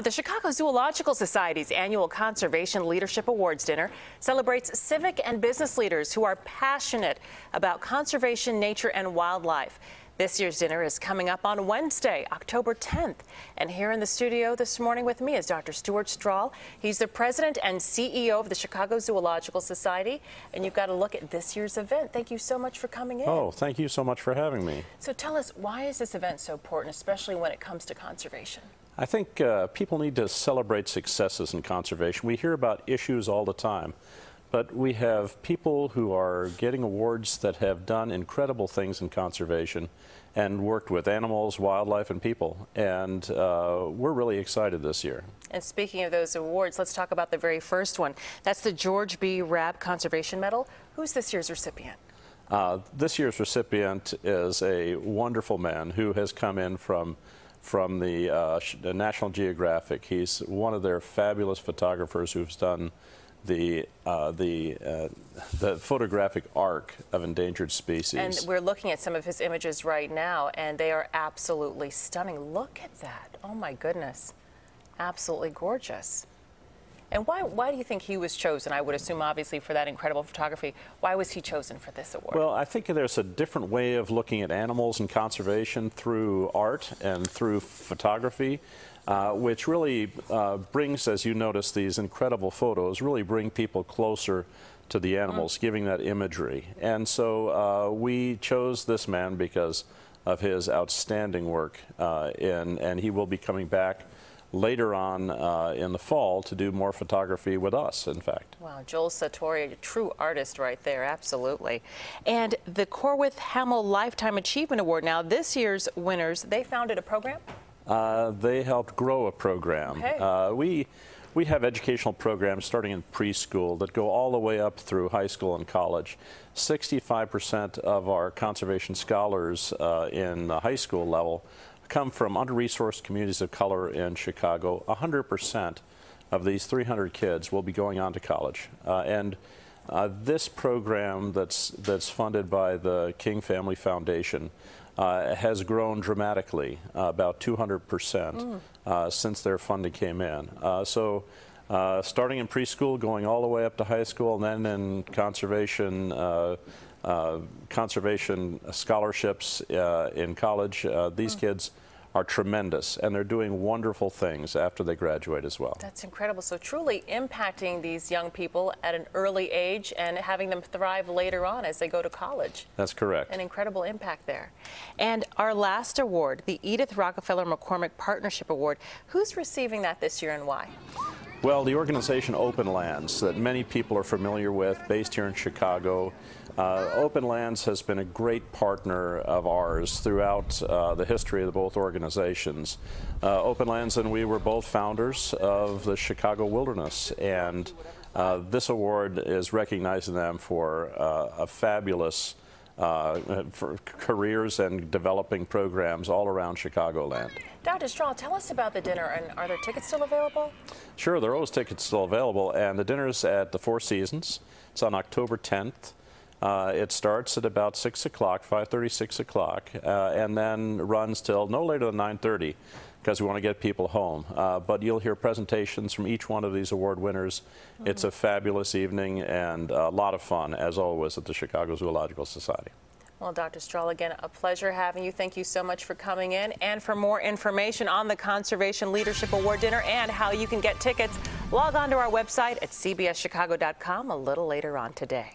The Chicago Zoological Society's annual Conservation Leadership Awards dinner celebrates civic and business leaders who are passionate about conservation, nature, and wildlife. This year's dinner is coming up on Wednesday, October 10th. And here in the studio this morning with me is Dr. Stuart Strahl. He's the president and CEO of the Chicago Zoological Society. And you've got to look at this year's event. Thank you so much for coming in. Oh, thank you so much for having me. So tell us, why is this event so important, especially when it comes to conservation? I think people need to celebrate successes in conservation. We hear about issues all the time, but we have people who are getting awards that have done incredible things in conservation and worked with animals, wildlife, and people. And we're really excited this year. And speaking of those awards, let's talk about the very first one. That's the George B. Rabb Conservation Medal. Who's this year's recipient? This year's recipient is a wonderful man who has come in from the National Geographic. He's one of their fabulous photographers who's done the photographic arc of endangered species. And we're looking at some of his images right now, and they are absolutely stunning. Look at that. Oh, my goodness. Absolutely gorgeous. And why do you think he was chosen? I would assume, obviously, for that incredible photography. Why was he chosen for this award? Well, I think there's a different way of looking at animals and conservation through art and through photography, which really brings, as you notice, these incredible photos really bring people closer to the animals, giving that imagery. And so we chose this man because of his outstanding work, and he will be coming back later on in the fall to do more photography with us, in fact. Wow, Joel Sartori, a true artist right there, absolutely. And the Corwith Hamill Lifetime Achievement Award. Now, this year's winners, they founded a program? They helped grow a program. Okay. We have educational programs starting in preschool that go all the way up through high school and college. 65% of our conservation scholars in the high school level come from under-resourced communities of color in Chicago. 100% of these 300 kids will be going on to college. This program that's funded by the King Family Foundation has grown dramatically, about 200% since their funding came in. Starting in preschool, going all the way up to high school, and then in conservation scholarships in college. These kids are tremendous, and they're doing wonderful things after they graduate as well. That's incredible. So truly impacting these young people at an early age and having them thrive later on as they go to college. That's correct. An incredible impact there. And our last award, the Edith Rockefeller McCormick Partnership Award. Who's receiving that this year and why? Well, the organization Open Lands, that many people are familiar with, based here in Chicago. Open Lands has been a great partner of ours throughout the history of both organizations. Open Lands and we were both founders of the Chicago Wilderness, and this award is recognizing them for a fabulous for careers and developing programs all around Chicagoland. Dr. Strahl, tell us about the dinner, and are there tickets still available? Sure, there are always tickets still available, and the dinner's at the Four Seasons. It's on October 10th. It starts at about 6 o'clock, 5:30, 6 o'clock, and then runs till no later than 9:30, because we want to get people home. But you'll hear presentations from each one of these award winners. It's a fabulous evening and a lot of fun, as always, at the Chicago Zoological Society. Well, Dr. Strahl, again, a pleasure having you. Thank you so much for coming in. And for more information on the Conservation Leadership Award dinner and how you can get tickets, log on to our website at cbschicago.com a little later on today.